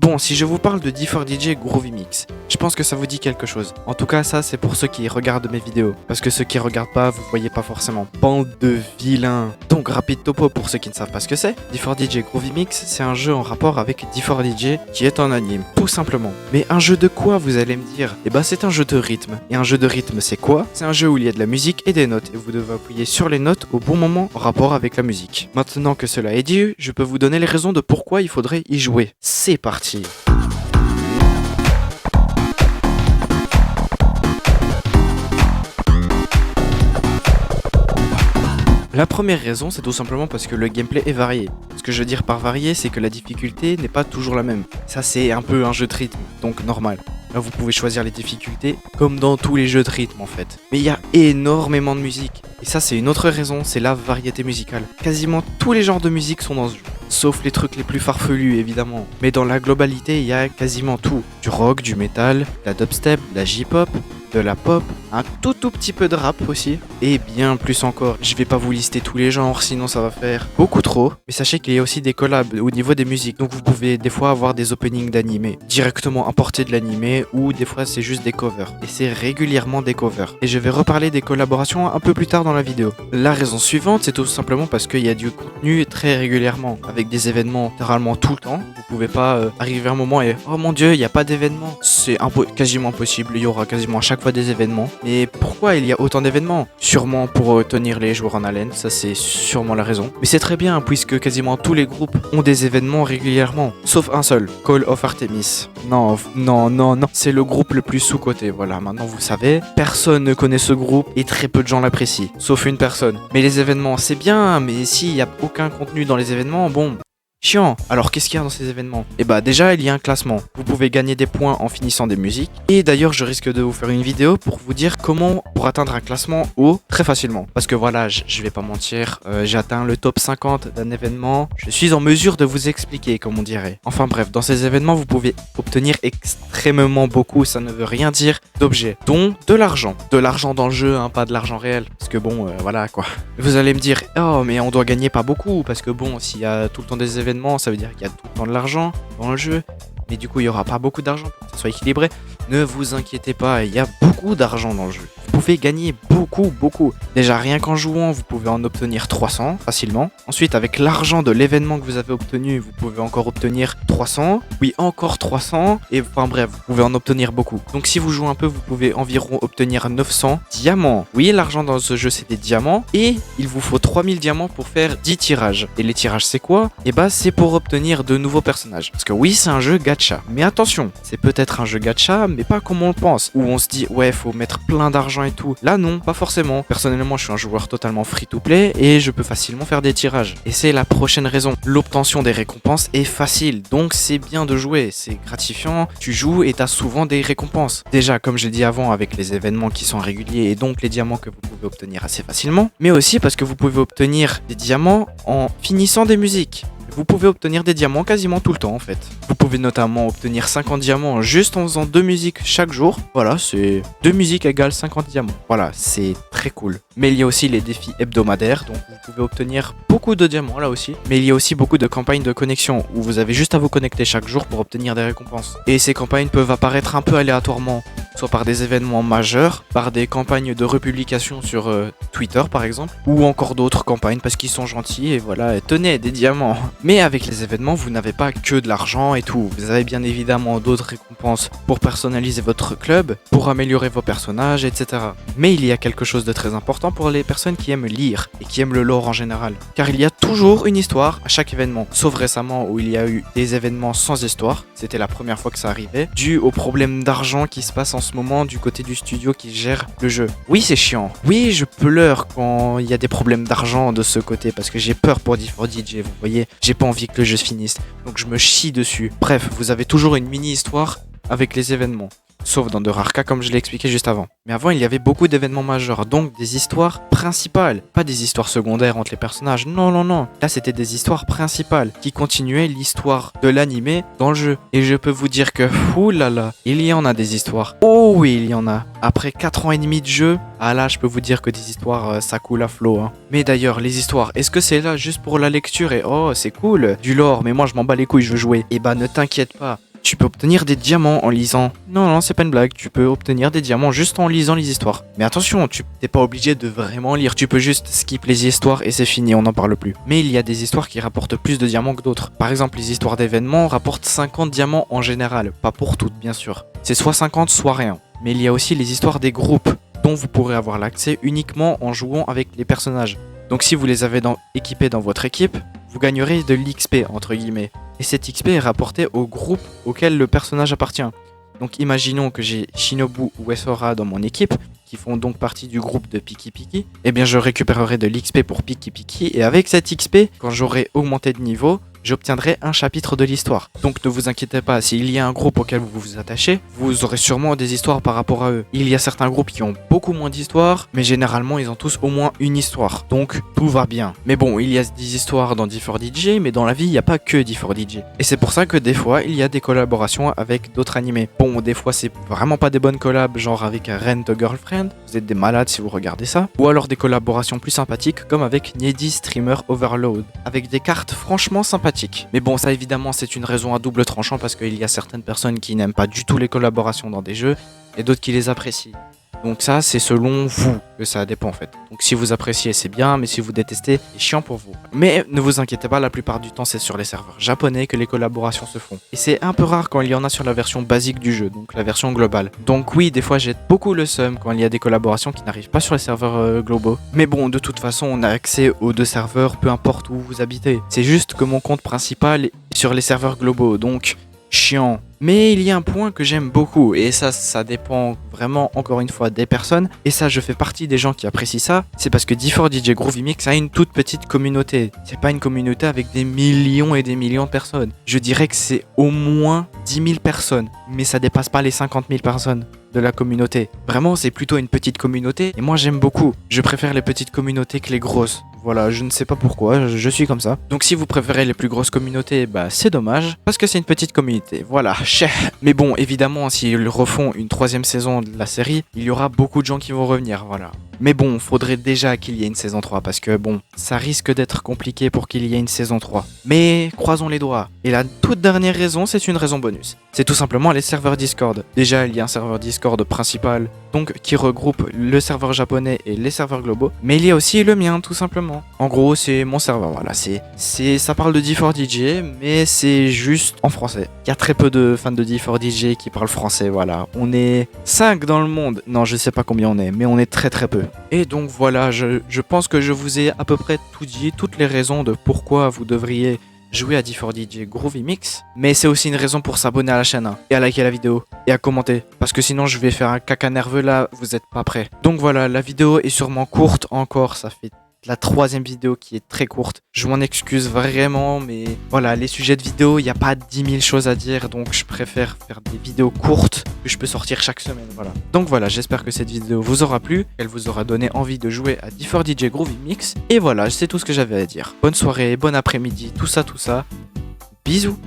Bon, si je vous parle de D4DJ Groovy Mix, je pense que ça vous dit quelque chose. En tout cas, ça c'est pour ceux qui regardent mes vidéos. Parce que ceux qui regardent pas, vous voyez pas forcément. Bande de vilains. Donc, rapide topo pour ceux qui ne savent pas ce que c'est. D4DJ Groovy Mix, c'est un jeu en rapport avec D4DJ qui est un anime, tout simplement. Mais un jeu de quoi, vous allez me dire? Eh ben, c'est un jeu de rythme. Et un jeu de rythme, c'est quoi? C'est un jeu où il y a de la musique et des notes. Et vous devez appuyer sur les notes au bon moment en rapport avec la musique. Maintenant que cela est dit, je peux vous donner les raisons de pourquoi il faudrait y jouer. C'est parti. La première raison, c'est tout simplement parce que le gameplay est varié. Ce que je veux dire par varié, c'est que la difficulté n'est pas toujours la même. Ça, c'est un peu un jeu de rythme, donc normal. Là, vous pouvez choisir les difficultés, comme dans tous les jeux de rythme en fait. Mais il y a énormément de musique. Et ça, c'est une autre raison, c'est la variété musicale. Quasiment tous les genres de musique sont dans ce jeu. Sauf les trucs les plus farfelus, évidemment. Mais dans la globalité, il y a quasiment tout. Du rock, du métal, de la dubstep, de la J-pop, de la pop, un tout petit peu de rap aussi, et bien plus encore. Je vais pas vous lister tous les genres, sinon ça va faire beaucoup trop. Mais sachez qu'il y a aussi des collabs au niveau des musiques, donc vous pouvez des fois avoir des openings d'animés, directement importés de l'animé, ou des fois c'est juste des covers. Et c'est régulièrement des covers. Et je vais reparler des collaborations un peu plus tard dans la vidéo. La raison suivante, c'est tout simplement parce qu'il y a du contenu très régulièrement, avec des événements littéralement tout le temps. Vous pouvez pas arriver à un moment et oh mon dieu, il n'y a pas d'événement. C'est quasiment impossible, il y aura quasiment à chaque fois des événements. Mais pourquoi il y a autant d'événements? Sûrement pour tenir les joueurs en haleine, ça c'est sûrement la raison. Mais c'est très bien puisque quasiment tous les groupes ont des événements régulièrement. Sauf un seul, Call of Artemis. Non, c'est le groupe le plus sous-coté, voilà, maintenant vous savez. Personne ne connaît ce groupe et très peu de gens l'apprécient, sauf une personne. Mais les événements c'est bien, mais s'il n'y a aucun contenu dans les événements, bon... chiant. Alors qu'est-ce qu'il y a dans ces événements? Eh bah déjà il y a un classement. Vous pouvez gagner des points en finissant des musiques. Et d'ailleurs je risque de vous faire une vidéo pour vous dire comment pour atteindre un classement haut très facilement. Parce que voilà, je vais pas mentir, j'ai atteint le top 50 d'un événement. Je suis en mesure de vous expliquer comme on dirait. Enfin bref, dans ces événements vous pouvez obtenir extrêmement beaucoup, ça ne veut rien dire, d'objets, dont de l'argent. De l'argent dans le jeu, hein, pas de l'argent réel. Parce que bon, voilà quoi. Vous allez me dire, oh mais on doit gagner pas beaucoup. Parce que bon, s'il y a tout le temps des événements, ça veut dire qu'il y a tout le temps de l'argent dans le jeu, mais du coup il n'y aura pas beaucoup d'argent pour que ça soit équilibré. Ne vous inquiétez pas, il y a beaucoup d'argent dans le jeu. Vous pouvez gagner beaucoup. Déjà rien qu'en jouant, vous pouvez en obtenir 300 facilement. Ensuite avec l'argent de l'événement que vous avez obtenu, vous pouvez encore obtenir 300. Oui, encore 300. Et enfin bref, vous pouvez en obtenir beaucoup. Donc si vous jouez un peu, vous pouvez environ obtenir 900 diamants. Oui, l'argent dans ce jeu c'est des diamants. Et il vous faut 3000 diamants pour faire 10 tirages. Et les tirages c'est quoi? Et bah c'est pour obtenir de nouveaux personnages. Parce que oui, c'est un jeu gacha. Mais attention, c'est peut-être un jeu gacha, mais pas comme on le pense. Où on se dit ouais, faut mettre plein d'argent et tout. Là non, pas forcément. Personnellement, je suis un joueur totalement free-to-play et je peux facilement faire des tirages. Et c'est la prochaine raison. L'obtention des récompenses est facile, donc c'est bien de jouer. C'est gratifiant, tu joues et t'as souvent des récompenses. Déjà, comme j'ai dit avant, avec les événements qui sont réguliers et donc les diamants que vous pouvez obtenir assez facilement. Mais aussi parce que vous pouvez obtenir des diamants en finissant des musiques. Vous pouvez obtenir des diamants quasiment tout le temps en fait. Vous pouvez notamment obtenir 50 diamants juste en faisant 2 musiques chaque jour. Voilà, c'est 2 musiques égale 50 diamants. Voilà, c'est très cool. Mais il y a aussi les défis hebdomadaires, donc vous pouvez obtenir beaucoup de diamants là aussi. Mais il y a aussi beaucoup de campagnes de connexion où vous avez juste à vous connecter chaque jour pour obtenir des récompenses. Et ces campagnes peuvent apparaître un peu aléatoirement, soit par des événements majeurs, par des campagnes de republication sur Twitter par exemple, ou encore d'autres campagnes parce qu'ils sont gentils et voilà, et tenez, des diamants. Mais avec les événements, vous n'avez pas que de l'argent et tout. Vous avez bien évidemment d'autres récompenses pour personnaliser votre club, pour améliorer vos personnages, etc. Mais il y a quelque chose de très important pour les personnes qui aiment lire et qui aiment le lore en général. Car il y a toujours une histoire à chaque événement. Sauf récemment où il y a eu des événements sans histoire. C'était la première fois que ça arrivait, dû au problème d'argent qui se passe en ce moment du côté du studio qui gère le jeu. Oui, c'est chiant. Oui, je pleure quand il y a des problèmes d'argent de ce côté parce que j'ai peur pour D4DJ, vous voyez. J'ai pas envie que le jeu se finisse, donc je me chie dessus. Bref, vous avez toujours une mini-histoire avec les événements. Sauf dans de rares cas comme je l'ai expliqué juste avant. Mais avant il y avait beaucoup d'événements majeurs, donc des histoires principales, pas des histoires secondaires entre les personnages, non. Là c'était des histoires principales qui continuaient l'histoire de l'animé dans le jeu. Et je peux vous dire que, oulala, il y en a des histoires. Oh oui, il y en a. Après 4 ans et demi de jeu, ah là je peux vous dire que des histoires ça coule à flot. Hein. Mais d'ailleurs les histoires, est-ce que c'est là juste pour la lecture et oh c'est cool, du lore, mais moi je m'en bats les couilles, je veux jouer. Et bah ne t'inquiète pas. Tu peux obtenir des diamants en lisant. Non, c'est pas une blague. Tu peux obtenir des diamants juste en lisant les histoires. Mais attention, tu t'es pas obligé de vraiment lire. Tu peux juste skip les histoires et c'est fini, on n'en parle plus. Mais il y a des histoires qui rapportent plus de diamants que d'autres. Par exemple, les histoires d'événements rapportent 50 diamants en général. Pas pour toutes, bien sûr. C'est soit 50, soit rien. Mais il y a aussi les histoires des groupes, dont vous pourrez avoir l'accès uniquement en jouant avec les personnages. Donc si vous les avez équipés dans votre équipe, vous gagnerez de l'XP entre guillemets. Et cet XP est rapporté au groupe auquel le personnage appartient. Donc imaginons que j'ai Shinobu ou Sora dans mon équipe, qui font donc partie du groupe de Piki Piki. Eh bien je récupérerai de l'XP pour Piki Piki, et avec cet XP, quand j'aurai augmenté de niveau, j'obtiendrai un chapitre de l'histoire. Donc ne vous inquiétez pas, s'il y a un groupe auquel vous vous attachez, vous aurez sûrement des histoires par rapport à eux. Il y a certains groupes qui ont beaucoup moins d'histoires, mais généralement ils ont tous au moins une histoire. Donc tout va bien. Mais bon, il y a des histoires dans D4DJ, mais dans la vie il n'y a pas que D4DJ. Et c'est pour ça que des fois il y a des collaborations avec d'autres animés. Bon, des fois c'est vraiment pas des bonnes collabs, genre avec Rent a Girlfriend, vous êtes des malades si vous regardez ça. Ou alors des collaborations plus sympathiques comme avec Niedi Streamer Overload, avec des cartes franchement sympathiques. Mais bon, ça évidemment c'est une raison à double tranchant parce qu'il y a certaines personnes qui n'aiment pas du tout les collaborations dans des jeux et d'autres qui les apprécient. Donc ça c'est selon vous que ça dépend en fait. Donc si vous appréciez c'est bien, mais si vous détestez c'est chiant pour vous. Mais ne vous inquiétez pas, la plupart du temps c'est sur les serveurs japonais que les collaborations se font. Et c'est un peu rare quand il y en a sur la version basique du jeu, donc la version globale. Donc oui, des fois j'ai beaucoup le seum quand il y a des collaborations qui n'arrivent pas sur les serveurs globaux. Mais bon, de toute façon on a accès aux deux serveurs peu importe où vous habitez. C'est juste que mon compte principal est sur les serveurs globaux, donc chiant. Mais il y a un point que j'aime beaucoup, et ça dépend vraiment encore une fois des personnes, et ça je fais partie des gens qui apprécient ça, c'est parce que D4DJ Groovy Mix a une toute petite communauté. C'est pas une communauté avec des millions et des millions de personnes. Je dirais que c'est au moins 10 000 personnes, mais ça dépasse pas les 50 000 personnes de la communauté. Vraiment, c'est plutôt une petite communauté, et moi j'aime beaucoup. Je préfère les petites communautés que les grosses. Voilà, je ne sais pas pourquoi, je suis comme ça. Donc si vous préférez les plus grosses communautés, bah c'est dommage, parce que c'est une petite communauté, voilà. Mais bon, évidemment, s'ils refont une 3e saison de la série, il y aura beaucoup de gens qui vont revenir, voilà. Mais bon, faudrait déjà qu'il y ait une saison 3, parce que bon, ça risque d'être compliqué pour qu'il y ait une saison 3. Mais croisons les doigts. Et la toute dernière raison, c'est une raison bonus. C'est tout simplement les serveurs Discord. Déjà, il y a un serveur Discord principal, donc qui regroupe le serveur japonais et les serveurs globaux. Mais il y a aussi le mien, tout simplement. En gros, c'est mon serveur, voilà. Ça parle de D4DJ, mais c'est juste en français. Il y a très peu de fans de D4DJ qui parlent français, voilà. On est 5 dans le monde. Non, je sais pas combien on est, mais on est très très peu. Et donc voilà, je pense que je vous ai à peu près tout dit, toutes les raisons de pourquoi vous devriez jouer à D4DJ Groovy Mix. Mais c'est aussi une raison pour s'abonner à la chaîne, hein, et à liker la vidéo, et à commenter. Parce que sinon je vais faire un caca nerveux là, vous êtes pas prêts. Donc voilà, la vidéo est sûrement courte encore, ça fait la 3e vidéo qui est très courte. Je m'en excuse vraiment, mais voilà, les sujets de vidéo, il n'y a pas 10 000 choses à dire, donc je préfère faire des vidéos courtes que je peux sortir chaque semaine, voilà. Donc voilà, j'espère que cette vidéo vous aura plu, qu'elle vous aura donné envie de jouer à D4DJ Groovy Mix, et voilà, c'est tout ce que j'avais à dire. Bonne soirée, bon après-midi, tout ça. Bisous.